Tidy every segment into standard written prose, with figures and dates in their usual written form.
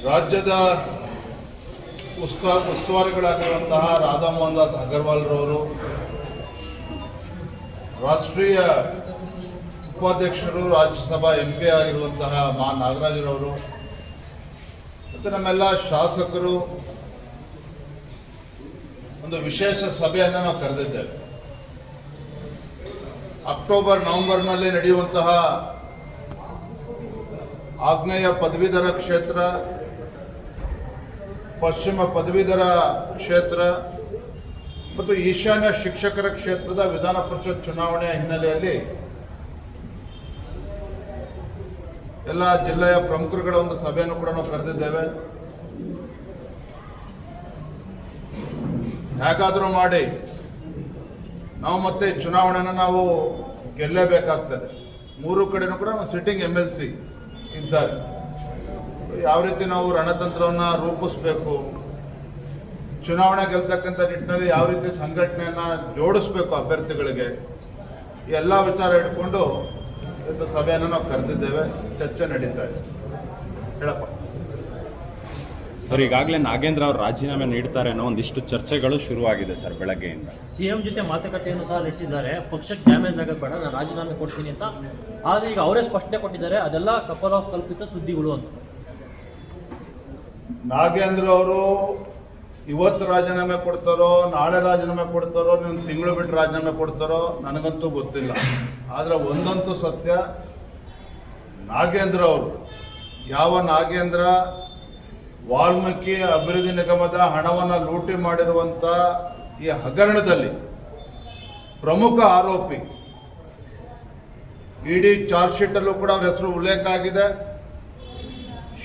ರಾಜ್ಯದ ಉಸ್ತುವಾರಿಗಳಾಗಿರುವಂತಹ ರಾಧಾ ಮೋಹನ್ ದಾಸ್ ಅಗರ್ವಾಲ್ರವರು, ರಾಷ್ಟ್ರೀಯ ಉಪಾಧ್ಯಕ್ಷರು, ರಾಜ್ಯಸಭಾ MP ಆಗಿರುವಂತಹ ಮಾ ನಾಗರಾಜರವರು ಮತ್ತು ನಮ್ಮೆಲ್ಲ ಶಾಸಕರು ಒಂದು ವಿಶೇಷ ಸಭೆಯನ್ನು ನಾವು ಕರೆದಿದ್ದೇವೆ. ಅಕ್ಟೋಬರ್ ನವೆಂಬರ್ನಲ್ಲಿ ನಡೆಯುವಂತಹ ಆಗ್ನೇಯ ಪದವೀಧರ ಕ್ಷೇತ್ರ, ಪಶ್ಚಿಮ ಪದವೀಧರ ಕ್ಷೇತ್ರ ಮತ್ತು ಈಶಾನ್ಯ ಶಿಕ್ಷಕರ ಕ್ಷೇತ್ರದ ವಿಧಾನ ಪರಿಷತ್ ಚುನಾವಣೆಯ ಹಿನ್ನೆಲೆಯಲ್ಲಿ ಎಲ್ಲ ಜಿಲ್ಲೆಯ ಪ್ರಮುಖರುಗಳ ಒಂದು ಸಭೆಯನ್ನು ಕೂಡ ನಾವು ಕರೆದಿದ್ದೇವೆ. ಹೇಗಾದರೂ ಮಾಡಿ ನಾವು ಮತ್ತೆ ಚುನಾವಣೆಯನ್ನು ನಾವು ಗೆಲ್ಲಬೇಕಾಗ್ತದೆ. ಮೂರು ಕಡೆನೂ ಕೂಡ ಸಿಟ್ಟಿಂಗ್ MLC ಇದ್ದಾರೆ. ಯಾವ ರೀತಿ ನಾವು ರಣತಂತ್ರವನ್ನು ರೂಪಿಸಬೇಕು, ಚುನಾವಣೆ ಗೆಲ್ತಕ್ಕಂಥ ನಿಟ್ಟಿನಲ್ಲಿ ಯಾವ ರೀತಿ ಸಂಘಟನೆಯನ್ನು ಜೋಡಿಸ್ಬೇಕು ಅಭ್ಯರ್ಥಿಗಳಿಗೆ, ಈ ಎಲ್ಲ ವಿಚಾರ ಇಟ್ಕೊಂಡು ಇವತ್ತು ಸಭೆಯನ್ನು ನಾವು ಕರೆದಿದ್ದೇವೆ. ಚರ್ಚೆ ನಡೀತಾ ಇದೆ. ಹೇಳಪ್ಪ ಸರ್, ಈಗಾಗಲೇ ನಾಗೇಂದ್ರ ಅವರು ರಾಜೀನಾಮೆ ನೀಡ್ತಾರೆ ಅನ್ನೋ ಒಂದಿಷ್ಟು ಚರ್ಚೆಗಳು ಶುರುವಾಗಿದೆ ಸರ್ ಬೆಳಗ್ಗೆಯಿಂದ. CM ಜೊತೆ ಮಾತುಕತೆಯನ್ನು ಸಹ ನಡೆಸಿದ್ದಾರೆ. ಪಕ್ಷಕ್ಕೆ ಡ್ಯಾಮೇಜ್ ಆಗೋದು ಬೇಡ, ನಾನು ರಾಜೀನಾಮೆ ಕೊಡ್ತೀನಿ ಅಂತ. ಆದರೆ ಈಗ ಅವರೇ ಸ್ಪಷ್ಟನೆ ಕೊಟ್ಟಿದ್ದಾರೆ, ಅದೆಲ್ಲ ಕಲ್ಪಿತ ಸುದ್ದಿಗಳು ಅಂತ. ನಾಗೇಂದ್ರ ಅವರು ಇವತ್ತು ರಾಜೀನಾಮೆ ಕೊಡ್ತಾರೋ, ನಾಳೆ ರಾಜೀನಾಮೆ ಕೊಡ್ತಾರೋ, ಒಂದು ತಿಂಗಳು ಬಿಟ್ಟು ರಾಜೀನಾಮೆ ಕೊಡ್ತಾರೋ ನನಗಂತೂ ಗೊತ್ತಿಲ್ಲ. ಆದರೆ ಒಂದಂತೂ ಸತ್ಯ, ನಾಗೇಂದ್ರ ಅವರು, ಯಾವ ನಾಗೇಂದ್ರ ವಾಲ್ಮೀಕಿ ಅಭಿವೃದ್ಧಿ ನಿಗಮದ ಹಣವನ್ನು ಲೂಟಿ ಮಾಡಿರುವಂಥ ಈ ಹಗರಣದಲ್ಲಿ ಪ್ರಮುಖ ಆರೋಪಿ, ಇಡೀ ಚಾರ್ಜ್ ಶೀಟಲ್ಲೂ ಕೂಡ ಅವರ ಹೆಸರು ಉಲ್ಲೇಖ ಆಗಿದೆ.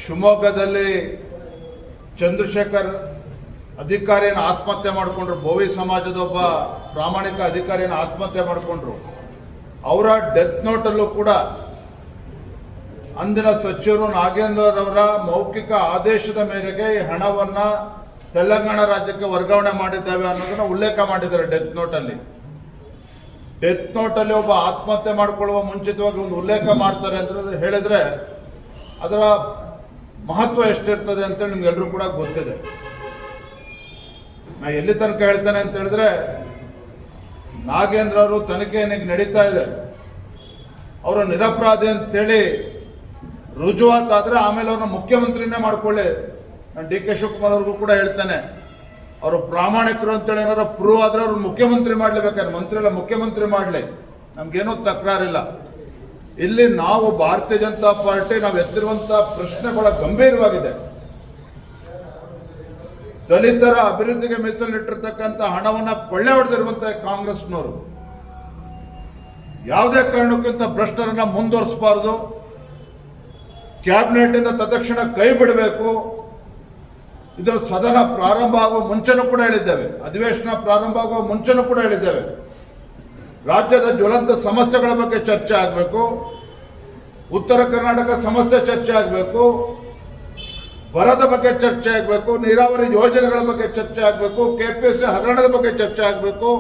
ಶಿವಮೊಗ್ಗದಲ್ಲಿ ಚಂದ್ರಶೇಖರ್ ಅಧಿಕಾರಿಯನ್ನು ಆತ್ಮಹತ್ಯೆ ಮಾಡಿಕೊಂಡ್ರು, ಬೋವಿ ಸಮಾಜದ ಒಬ್ಬ ಪ್ರಾಮಾಣಿಕ ಅಧಿಕಾರಿಯನ್ನು ಆತ್ಮಹತ್ಯೆ ಮಾಡಿಕೊಂಡ್ರು. ಅವರ ಡೆತ್ ನೋಟಲ್ಲೂ ಕೂಡ ಅಂದಿನ ಸಚಿವರು ನಾಗೇಂದ್ರರವರ ಮೌಖಿಕ ಆದೇಶದ ಮೇರೆಗೆ ಈ ಹಣವನ್ನು ತೆಲಂಗಾಣ ರಾಜ್ಯಕ್ಕೆ ವರ್ಗಾವಣೆ ಮಾಡಿದ್ದೇವೆ ಅನ್ನೋದನ್ನ ಉಲ್ಲೇಖ ಮಾಡಿದ್ದಾರೆ ಡೆತ್ ನೋಟಲ್ಲಿ. ಡೆತ್ ನೋಟಲ್ಲಿ ಒಬ್ಬ ಆತ್ಮಹತ್ಯೆ ಮಾಡಿಕೊಳ್ಳುವ ಮುಂಚಿತವಾಗಿ ಒಂದು ಉಲ್ಲೇಖ ಮಾಡ್ತಾರೆ ಅಂತ ಹೇಳಿದ್ರೆ ಅದರ ಮಹತ್ವ ಎಷ್ಟಿರ್ತದೆ ಅಂತೇಳಿ ನಿಮ್ಗೆಲ್ಲರೂ ಕೂಡ ಗೊತ್ತಿದೆ. ನಾ ಎಲ್ಲಿ ತನಕ ಹೇಳ್ತೇನೆ ಅಂತ ಹೇಳಿದ್ರೆ, ನಾಗೇಂದ್ರ ಅವರು ತನಿಖೆ ಏನಿಗೆ ನಡೀತಾ ಇದೆ, ಅವರು ನಿರಪರಾಧಿ ಅಂತೇಳಿ ರುಜುವಾತಾದ್ರೆ ಆಮೇಲೆ ಅವ್ರನ್ನ ಮುಖ್ಯಮಂತ್ರಿನೇ ಮಾಡ್ಕೊಳ್ಳಿ. ನಾನು DK ಶಿವಕುಮಾರ್ ಅವ್ರಿಗೂ ಕೂಡ ಹೇಳ್ತೇನೆ, ಅವರು ಪ್ರಾಮಾಣಿಕರು ಅಂತೇಳಿ ಏನಾದ್ರು ಪ್ರೂವ್ ಆದ್ರೆ ಅವ್ರು ಮುಖ್ಯಮಂತ್ರಿ ಮಾಡ್ಲೇಬೇಕಾದ್ರೆ, ಮಂತ್ರಿ ಎಲ್ಲ ಮುಖ್ಯಮಂತ್ರಿ ಮಾಡಲಿ, ನಮ್ಗೇನೂ ತಕರಾರಿಲ್ಲ. ಇಲ್ಲಿ ನಾವು ಭಾರತೀಯ ಜನತಾ ಪಾರ್ಟಿ ನಾವು ಎತ್ತಿರುವಂತಹ ಪ್ರಶ್ನೆಗಳ ಗಂಭೀರವಾಗಿದೆ. ದಲಿತರ ಅಭಿವೃದ್ಧಿಗೆ ಮೀಸಲಿಟ್ಟಿರ್ತಕ್ಕಂಥ ಹಣವನ್ನ ಕೊಳ್ಳೆ ಹೊಡೆದಿರುವಂತಹ ಕಾಂಗ್ರೆಸ್ನವರು ಯಾವುದೇ ಕಾರಣಕ್ಕಿಂತ ಭ್ರಷ್ಟರನ್ನ ಮುಂದುವರಿಸಬಾರದು. ಕ್ಯಾಬಿನೆಟ್ ಇಂದ ತತ್ಕ್ಷಣ ಕೈ ಬಿಡಬೇಕು. ಇದರ ಸದನ ಪ್ರಾರಂಭ ಆಗುವ ಮುಂಚೆನೂ ಕೂಡ ಹೇಳಿದ್ದೇವೆ, ಅಧಿವೇಶನ ಪ್ರಾರಂಭ ಆಗುವ ಮುಂಚೆನೂ ಕೂಡ ಹೇಳಿದ್ದೇವೆ, ರಾಜ್ಯದ ಜ್ವಲಂತ ಸಮಸ್ಯೆಗಳ ಬಗ್ಗೆ ಚರ್ಚೆ ಆಗಬೇಕು. ಉತ್ತರ ಕರ್ನಾಟಕ ಸಮಸ್ಯೆ ಚರ್ಚೆ ಆಗಬೇಕು, ಬರದ ಬಗ್ಗೆ ಚರ್ಚೆ ಆಗಬೇಕು, ನೀರಾವರಿ ಯೋಜನೆಗಳ ಬಗ್ಗೆ ಚರ್ಚೆ ಆಗಬೇಕು, KPSC ಹಗರಣದ ಬಗ್ಗೆ ಚರ್ಚೆ ಆಗಬೇಕು.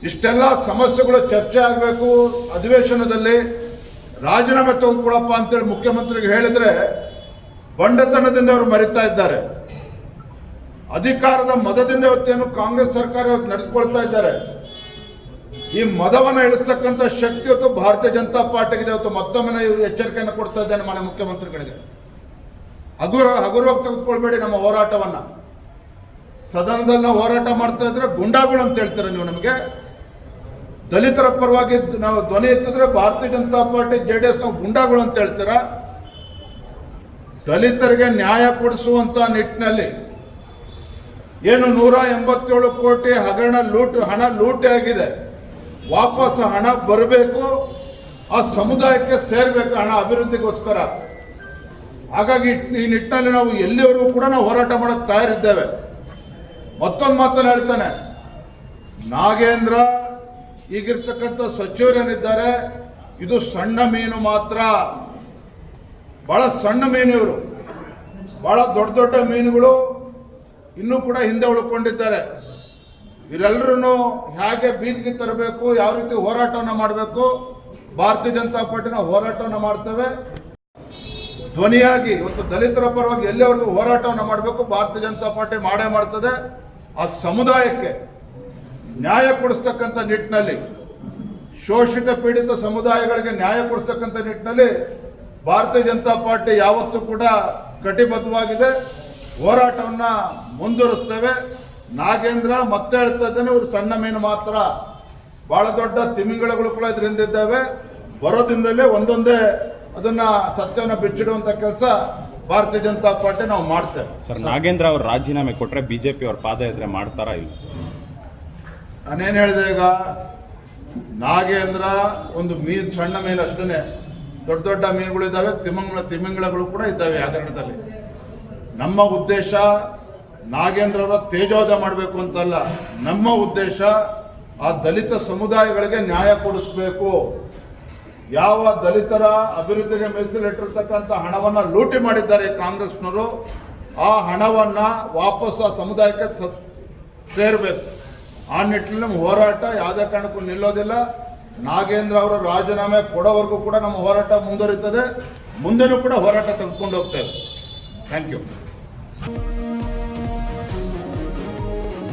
ಇಷ್ಟೆಲ್ಲ ಸಮಸ್ಯೆಗಳು ಚರ್ಚೆ ಆಗಬೇಕು. ಅಧಿವೇಶನದಲ್ಲಿ ರಾಜೀನಾಮೆ ತೆಗೆದುಕೊಳ್ಳಪ್ಪ ಅಂತೇಳಿ ಮುಖ್ಯಮಂತ್ರಿಗೆ ಹೇಳಿದ್ರೆ ಬಂಡತನದಿಂದ ಅವರು ಮರಿತಾ ಇದ್ದಾರೆ. ಅಧಿಕಾರದ ಮದದಿಂದ ಇವತ್ತೇನು ಕಾಂಗ್ರೆಸ್ ಸರ್ಕಾರ ನಡೆದುಕೊಳ್ತಾ ಇದ್ದಾರೆ. ಈ ಮದವನ್ನು ಇಳಿಸ್ತಕ್ಕಂಥ ಶಕ್ತಿ ಇವತ್ತು ಭಾರತೀಯ ಜನತಾ ಪಾರ್ಟಿಗಿದೆ. ಇವತ್ತು ಮತ್ತೊಮ್ಮೆ ಎಚ್ಚರಿಕೆಯನ್ನು ಕೊಡ್ತಾ ಇದ್ದೇನೆ ಮಾನ್ಯ ಮುಖ್ಯಮಂತ್ರಿಗಳಿಗೆ, ಹಗುರವಾಗಿ ತೆಗೆದುಕೊಳ್ಬೇಡಿ ನಮ್ಮ ಹೋರಾಟವನ್ನ. ಸದನದಲ್ಲಿ ನಾವು ಹೋರಾಟ ಮಾಡ್ತಾ ಇದ್ರೆ ಗುಂಡಾಗಳು ಅಂತ ಹೇಳ್ತಾರೆ ನೀವು. ನಮಗೆ ದಲಿತರ ಪರವಾಗಿ ನಾವು ಧ್ವನಿ ಎತ್ತಿದ್ರೆ ಭಾರತೀಯ ಜನತಾ ಪಾರ್ಟಿ JDS ನಾವು ಗುಂಡಾಗಳು ಅಂತ ಹೇಳ್ತೀರಾ. ದಲಿತರಿಗೆ ನ್ಯಾಯ ಕೊಡಿಸುವಂತ ನಿಟ್ಟಿನಲ್ಲಿ ಏನು 187 ಕೋಟಿ ಹಣ ಲೂಟಿ ಆಗಿದೆ, ವಾಪಸ್ ಹಣ ಬರಬೇಕು, ಆ ಸಮುದಾಯಕ್ಕೆ ಸೇರ್ಬೇಕು ಹಣ ಅಭಿವೃದ್ಧಿಗೋಸ್ಕರ. ಹಾಗಾಗಿ ಈ ನಿಟ್ಟಿನಲ್ಲಿ ನಾವು ಎಲ್ಲಿವರೆಗೂ ಕೂಡ ನಾವು ಹೋರಾಟ ಮಾಡಕ್ಕೆ ತಯಾರಿದ್ದೇವೆ. ಮತ್ತೊಂದು ಮಾತನ್ನು ಹೇಳ್ತಾನೆ, ನಾಗೇಂದ್ರ ಈಗಿರ್ತಕ್ಕಂಥ ಸಚಿವರೇನಿದ್ದಾರೆ ಇದು ಸಣ್ಣ ಮೀನು ಮಾತ್ರ, ಬಹಳ ಸಣ್ಣ ಮೀನು ಇವರು. ಬಹಳ ದೊಡ್ಡ ದೊಡ್ಡ ಮೀನುಗಳು ಇನ್ನೂ ಕೂಡ ಹಿಂದೆ ಉಳ್ಕೊಂಡಿದ್ದಾರೆ. ಇವರೆಲ್ಲರೂ ಹೇಗೆ ಬೀದಿಗೆ ತರಬೇಕು, ಯಾವ ರೀತಿ ಹೋರಾಟವನ್ನು ಮಾಡಬೇಕು, ಭಾರತೀಯ ಜನತಾ ಪಾರ್ಟಿನ ಹೋರಾಟವನ್ನು ಮಾಡ್ತೇವೆ. ಧ್ವನಿಯಾಗಿ ಇವತ್ತು ದಲಿತರ ಪರವಾಗಿ ಎಲ್ಲಿವರೆಗೂ ಹೋರಾಟವನ್ನು ಮಾಡಬೇಕು ಭಾರತೀಯ ಜನತಾ ಪಾರ್ಟಿ ಮಾಡೇ ಮಾಡ್ತದೆ. ಆ ಸಮುದಾಯಕ್ಕೆ ನ್ಯಾಯ ಕೊಡಿಸ್ತಕ್ಕಂಥ ನಿಟ್ಟಿನಲ್ಲಿ, ಶೋಷಿತ ಪೀಡಿತ ಸಮುದಾಯಗಳಿಗೆ ನ್ಯಾಯ ಕೊಡಿಸ್ತಕ್ಕಂಥ ನಿಟ್ಟಿನಲ್ಲಿ ಭಾರತೀಯ ಜನತಾ ಪಾರ್ಟಿ ಯಾವತ್ತೂ ಕೂಡ ಕಟಿಬದ್ಧವಾಗಿದೆ. ಹೋರಾಟವನ್ನು ಮುಂದುವರಿಸ್ತೇವೆ. ನಾಗೇಂದ್ರ ಮತ್ತೆ ಹೇಳ್ತಾ ಇದ್ದೇನೆ, ಇವರು ಸಣ್ಣ ಮೀನು ಮಾತ್ರ, ಬಹಳ ದೊಡ್ಡ ತಿಮಿಂಗಲಗಳು ಕೂಡ ಇದರಿಂದ ಇದ್ದಾವೆ. ಬರೋದ್ರಿಂದಲೇ ಒಂದೊಂದೇ ಅದನ್ನ ಸತ್ಯವನ್ನು ಬಿಚ್ಚಿಡುವಂತ ಕೆಲಸ ಭಾರತೀಯ ಜನತಾ ಪಾರ್ಟಿ ನಾವು ಮಾಡ್ತೇವೆ. ಸರ್, ನಾಗೇಂದ್ರ ಅವರು ರಾಜೀನಾಮೆ ಕೊಟ್ಟರೆ ಬಿಜೆಪಿ ಅವ್ರ ಪಾದಯಾತ್ರೆ ಮಾಡ್ತಾರಾ ಇಲ್ಲ ಸರ್? ನಾನೇನು ಹೇಳಿದೆ, ಈಗ ನಾಗೇಂದ್ರ ಒಂದು ಸಣ್ಣ ಮೀನು ಅಷ್ಟೇ, ದೊಡ್ಡ ದೊಡ್ಡ ಮೀನುಗಳು ಇದ್ದಾವೆ, ತಿಮಿಂಗಲಗಳು ಕೂಡ ಇದ್ದಾವೆ ಹಗರಣದಲ್ಲಿ. ನಮ್ಮ ಉದ್ದೇಶ ನಾಗೇಂದ್ರರ ತೇಜೋವಧೆ ಮಾಡಬೇಕು ಅಂತಲ್ಲ, ನಮ್ಮ ಉದ್ದೇಶ ಆ ದಲಿತ ಸಮುದಾಯಗಳಿಗೆ ನ್ಯಾಯ ಕೊಡಿಸ್ಬೇಕು. ಯಾವ ದಲಿತರ ಅಭಿವೃದ್ಧಿಗೆ ಮೀಸಲಿಟ್ಟಿರ್ತಕ್ಕಂಥ ಹಣವನ್ನು ಲೂಟಿ ಮಾಡಿದ್ದಾರೆ ಕಾಂಗ್ರೆಸ್ನವರು, ಆ ಹಣವನ್ನು ವಾಪಸ್ ಆ ಸಮುದಾಯಕ್ಕೆ ಸೇರಬೇಕು. ಆ ನಿಟ್ಟಿನಲ್ಲಿ ನಮ್ಮ ಹೋರಾಟ ಯಾವುದೇ ಕಾರಣಕ್ಕೂ ನಿಲ್ಲೋದಿಲ್ಲ. ನಾಗೇಂದ್ರ ಅವರ ರಾಜೀನಾಮೆ ಕೊಡೋವರೆಗೂ ಕೂಡ ನಮ್ಮ ಹೋರಾಟ ಮುಂದುವರಿತದೆ. ಮುಂದೆನೂ ಕೂಡ ಹೋರಾಟ ತೆಗೆದುಕೊಂಡು ಹೋಗ್ತೇವೆ. Thank you.